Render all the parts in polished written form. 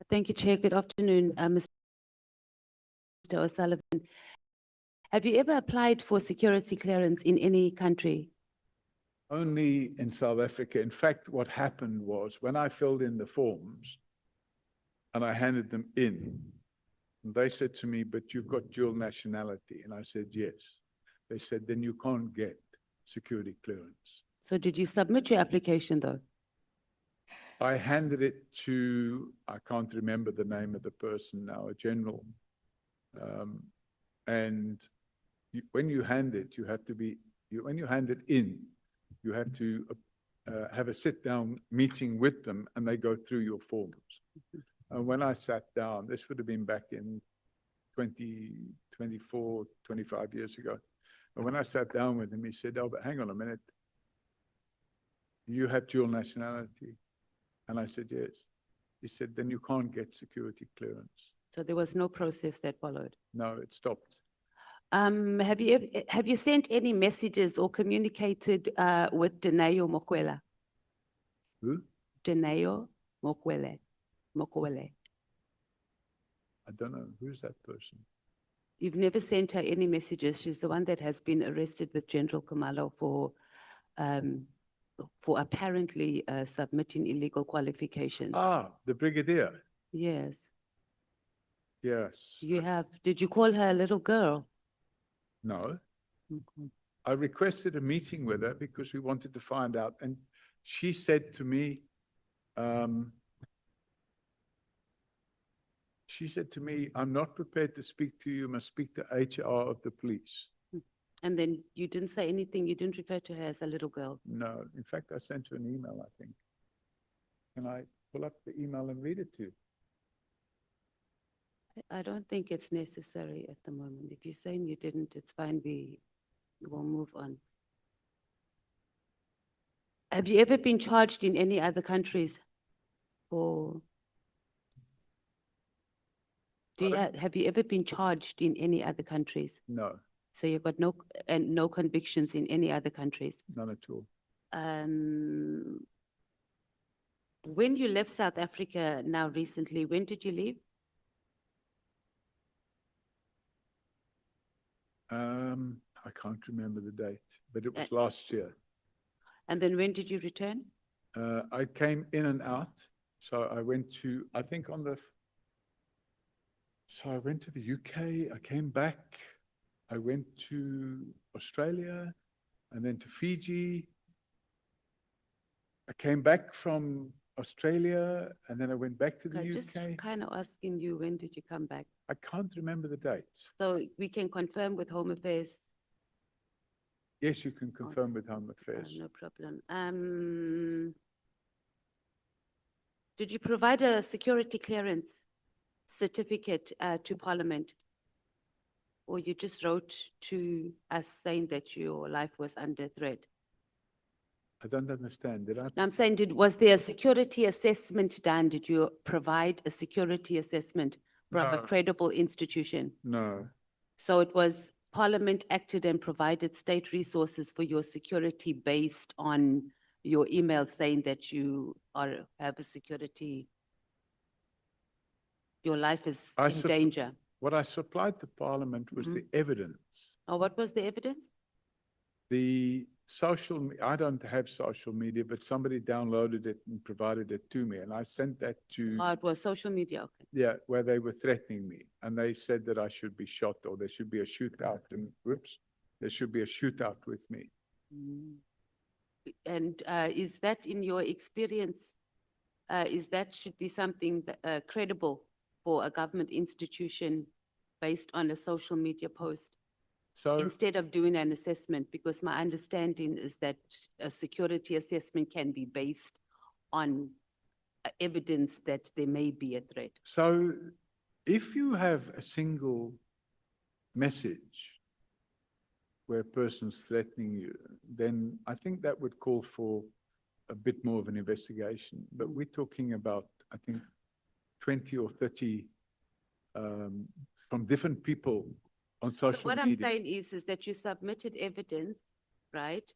Thank you, Chair. Good afternoon, Mr. O'Sullivan. Have you ever applied for security clearance in any country? Only in South Africa. In fact, what happened was when I filled in the forms and I handed them in, they said to me, but you've got dual nationality. And I said, yes. They said, then you can't get security clearance. So did you submit your application though? I handed it to, I can't remember the name of the person now, a general. And when you hand it, you have to be, when you hand it in, you have to have a sit-down meeting with them and they go through your forms. And when I sat down, this would have been back in 24, 25 years ago. And when I sat down with him, he said, oh, but hang on a minute. You have dual nationality. And I said, yes. He said, then you can't get security clearance. So there was no process that followed? No, it stopped. Have you sent any messages or communicated with Denayo Mokwela? Who? Denayo Mokwele. I don't know. Who's that person? You've never sent her any messages. She's the one that has been arrested with General Khumalo for apparently submitting illegal qualifications. Ah, the brigadier. Yes. Yes. You have. Did you call her a little girl? No. Okay. I requested a meeting with her because we wanted to find out. And she said to me, I'm not prepared to speak to you. You must speak to HR of the police. And then you didn't say anything. You didn't refer to her as a little girl. No. In fact, I sent her an email, I think. Can I pull up the email and read it to you? I don't think it's necessary at the moment. If you're saying you didn't, it's fine. We will move on. Have you ever been charged in any other countries? Or have you ever been charged in any other countries? No. So you've got no convictions in any other countries? None at all. When you left South Africa now recently, when did you leave? I can't remember the date, but it was last year. And then when did you return? I came in and out. So I went to, I think so I went to the UK, I came back, I went to Australia, and then to Fiji. I came back from Australia, and then I went back to the UK. Just kind of asking you, when did you come back? I can't remember the dates. So we can confirm with Home Affairs? Yes, you can confirm with Home Affairs. No problem. Did you provide a security clearance certificate to Parliament? Or you just wrote to us saying that your life was under threat? I don't understand. Did I? No, I'm saying, was there a security assessment done? Did you provide a security assessment from a credible institution? No. So it was Parliament acted and provided state resources for your security based on your email saying that you have a security, your life is in danger. What I supplied to Parliament was the evidence. Oh, what was the evidence? The I don't have social media, but somebody downloaded it and provided it to me. And I sent that to. Oh, it was social media, okay. Yeah, where they were threatening me. And they said that I should be shot or there should be a shootout. And there should be a shootout with me. And is that in your experience, should be something that, credible for a government institution based on a social media post? So instead of doing an assessment, because my understanding is that a security assessment can be based on evidence that there may be a threat. So if you have a single message where a person's threatening you, then I think that would call for a bit more of an investigation. But we're talking about, I think, 20 or 30 from different people on social media. What I'm saying is that you submitted evidence, right?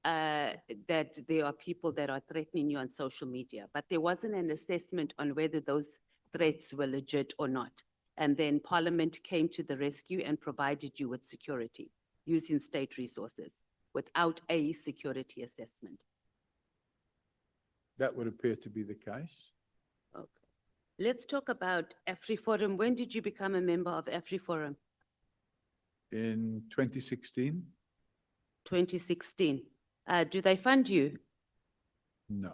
That there are people that are threatening you on social media, but there wasn't an assessment on whether those threats were legit or not. And then Parliament came to the rescue and provided you with security using state resources without a security assessment. That would appear to be the case. Okay. Let's talk about AfriForum. When did you become a member of AfriForum? In 2016? 2016. Do they fund you? No.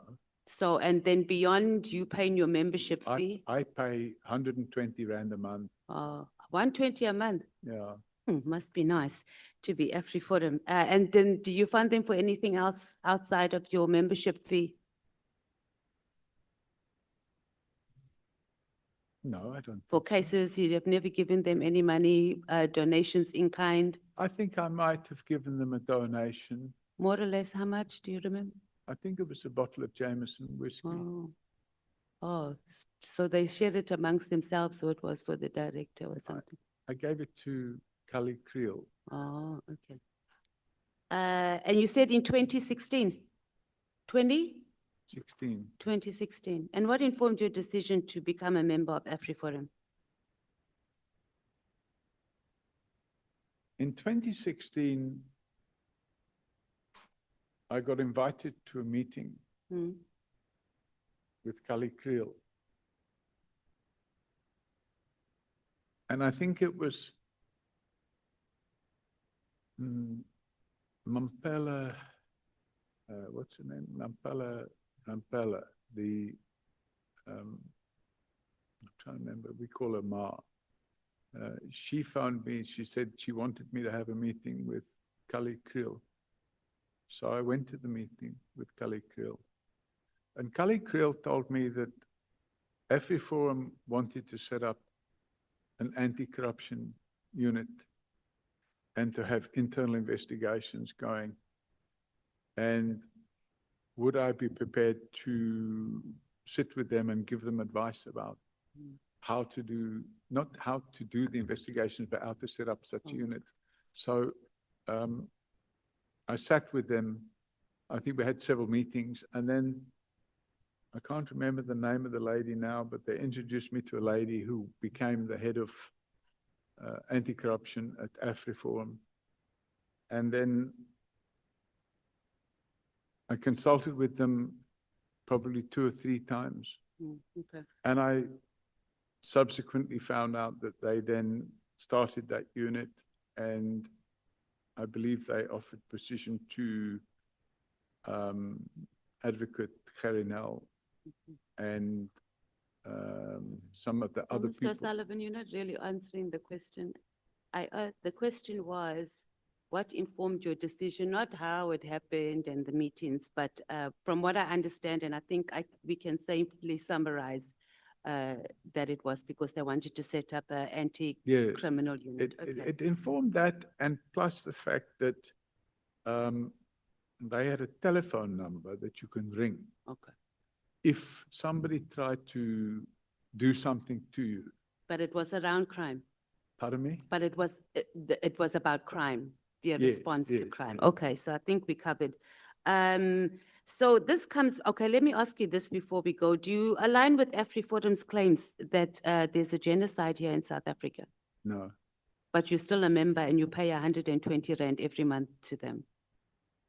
So, and then beyond you paying your membership fee? I pay 120 Rand a month. 120 a month? Yeah. Must be nice to be AfriForum. And then do you fund them for anything else outside of your membership fee? No, I don't. For cases you have never given them any money, donations in kind? I think I might have given them a donation. More or less, how much, do you remember? I think it was a bottle of Jameson whiskey. So they shared it amongst themselves, so it was for the director or something? I gave it to Kali Creel. Oh, okay. And you said in 2016? 2016. And what informed your decision to become a member of AfriForum? In 2016, I got invited to a meeting with Kali Creel. And I think it was Mampela, what's her name? Mampela, the, I'm trying to remember, we call her Ma. She phoned me, she said she wanted me to have a meeting with Kali Creel. So I went to the meeting with Kali Creel. And Kali Creel told me that AfriForum wanted to set up an anti-corruption unit and to have internal investigations going. And would I be prepared to sit with them and give them advice about how to do, not how to do the investigations, but how to set up such a unit. So I sat with them. I think we had several meetings, and then I can't remember the name of the lady now, but they introduced me to a lady who became the head of anti-corruption at AfriForum. And then I consulted with them probably 2 or 3 times. Okay. And I subsequently found out that they then started that unit, and I believe they offered position to Advocate Gerinel and some of the other Mr. people. Sullivan, you're not really answering the question. The question was, what informed your decision, not how it happened and the meetings, but from what I understand, and I think we can safely summarize that it was because they wanted to set up an anti-criminal unit. It informed that, and plus the fact that they had a telephone number that you can ring. Okay. If somebody tried to do something to you. But it was around crime. Pardon me? But it was about crime, their Yes, response to yes, crime. yes. Okay, so I think we covered. So this comes, okay, let me ask you this before we go. Do you align with AfriForum's claims that there's a genocide here in South Africa? No. But you're still a member and you pay 120 Rand every month to them?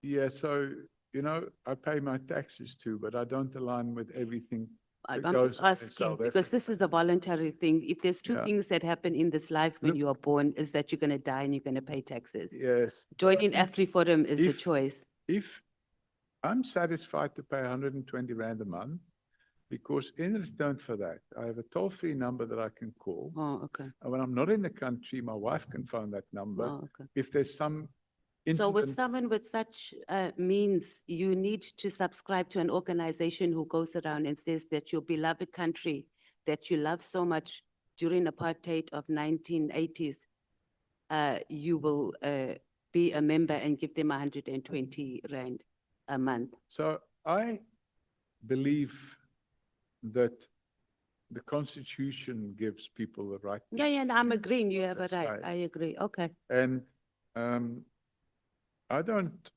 Yeah, so, you know, I pay my taxes too, but I don't align with everything. I'm just asking, because this is a voluntary thing. If there's two things that happen in this life when you are born, is that you're going to die and you're going to pay taxes. Yes. Joining AfriForum is the choice. If I'm satisfied to pay 120 Rand a month, because in return for that, I have a toll-free number that I can call. Oh, okay. And when I'm not in the country, my wife can phone that number. Oh, okay. If there's some So with incident, someone with such means, you need to subscribe to an organization who goes around and says that your beloved country that you love so much during apartheid of 1980s, you will be a member and give them 120 Rand a month. So I believe that the Constitution gives people the right. Yeah, and I'm agreeing. You have a That's right. right. I agree. Okay. And I don't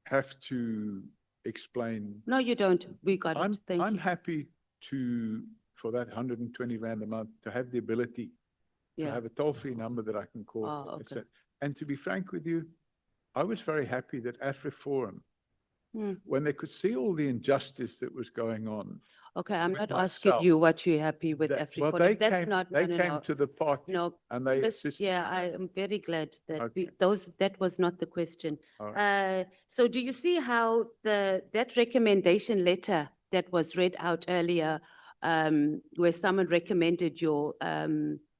have to explain. No, you don't. We got it. Thank I'm you. happy to for that 120 Rand a month to have the ability to Yeah. have a toll-free number that I can call. Oh, It's okay. And to be frank with you, I was very happy that AfriForum, when they could see all the injustice that was going on, Okay, I'm with not asking myself, you what you're happy with well, AfriForum. they That's came, not, they no, came no, to the party no. and they But assisted. yeah, I am very glad that Okay. that was not the question. All So do you see how that recommendation letter that was read out earlier, where someone recommended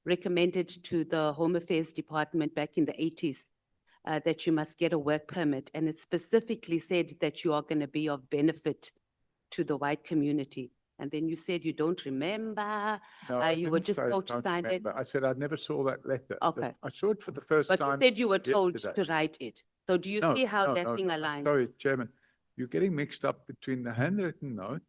recommended to the Home Affairs Department back in the 80s, that you must get a work permit, and it specifically said that you are going to be of benefit to the white community. And then you said you don't remember, No, I you were didn't just say I told to don't sign it. remember. I said I never saw that letter. Okay. I saw it for the first But you time. said you were told yesterday. to write it. So do you No, see how no, that no, thing no, aligns? Sorry, Chairman, you're getting mixed up between the handwritten note.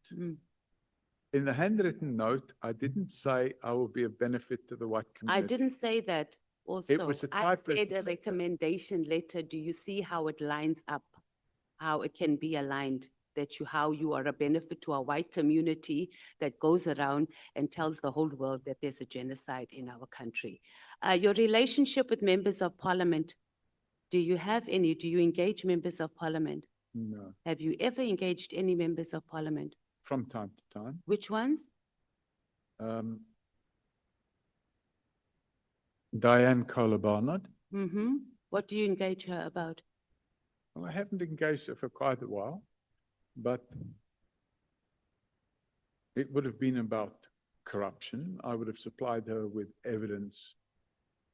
In the handwritten note, I didn't say I will be a benefit to the white I community. didn't say that also. was a I type of- said a recommendation letter. Do you see how it lines up? How it can be aligned, that how you are a benefit to a white community that goes around and tells the whole world that there's a genocide in our country. Your relationship with members of parliament, do you have any? Do you engage members of parliament? No, Have you ever engaged any members of parliament? from time to time. Which ones? Diane Kohler-Barnard. What do you engage her about? Well, I haven't engaged her for quite a while, but it would have been about corruption. I would have supplied her with evidence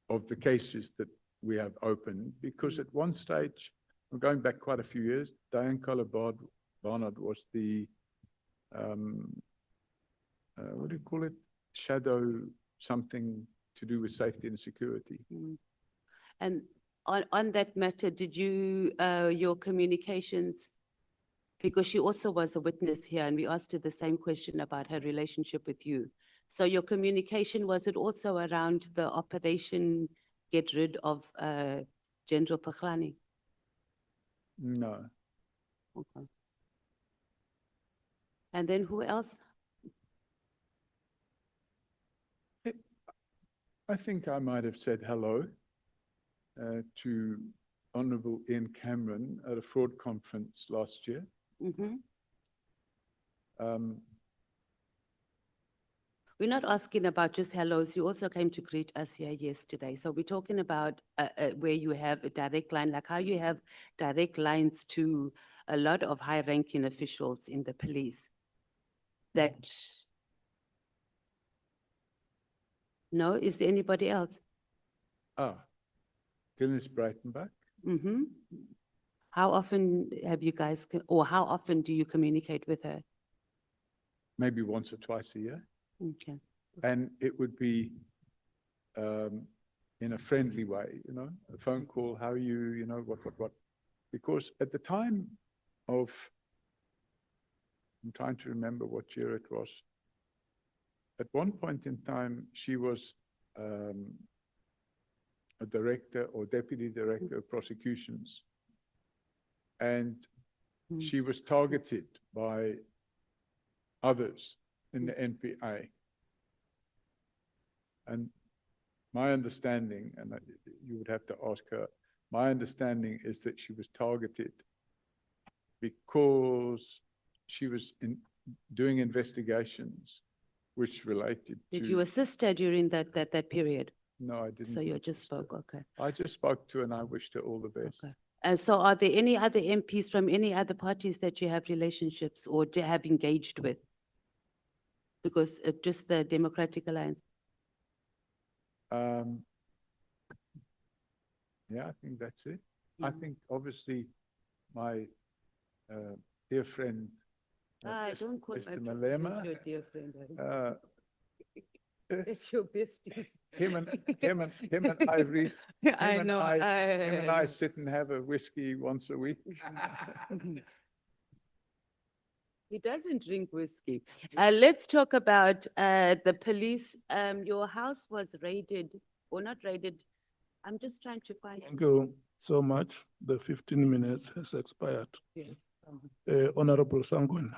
of the cases that we have opened, because at one stage, I'm going back quite a few years, Diane Kohler-Barnard was the, what do you call it? Shadow something to do with safety and security. And on that matter, did you, your communications, because she also was a witness here and we asked her the same question about her relationship with you. So your communication, was it also around the operation get rid of General Pakhlani? No. Okay. And then who else? I think I might have said hello to Honourable Ian Cameron at a fraud conference last year. We're not asking about just hellos. You also came to greet us here yesterday. So we're talking about where you have a direct line, like how you have direct lines to a lot of high-ranking officials in the police. That, no, is there anybody else? Gillis Breitenbach. How often have you guys, or how often do you communicate with her? Maybe once or twice a year. Okay. And it would be in a friendly way, you know, a phone call, how are you, you know, what. Because at the time of, I'm trying to remember what year it was. At one point in time, she was a director or deputy director of prosecutions. And she was targeted by others in the NPA. And my understanding, and you would have to ask her, my understanding is that she was targeted because she was doing investigations which related to... Did you assist her during that period? No, I didn't. So you just spoke, okay. I just spoke to her and I wished her all the best. Okay. And so are there any other MPs from any other parties that you have relationships or have engaged with? Because just the Democratic Alliance. Yeah, I think that's it. I think obviously my dear friend, Don't call Mr. my Malema, your dear friend. him It's your besties. and I read. I know. Him and I sit and have a whiskey once a week. He doesn't drink whiskey. Let's talk about the police. Your house was raided, or not raided. I'm just trying to find. Thank you so much. The 15 minutes has expired. Yeah. Honorable Sangwen.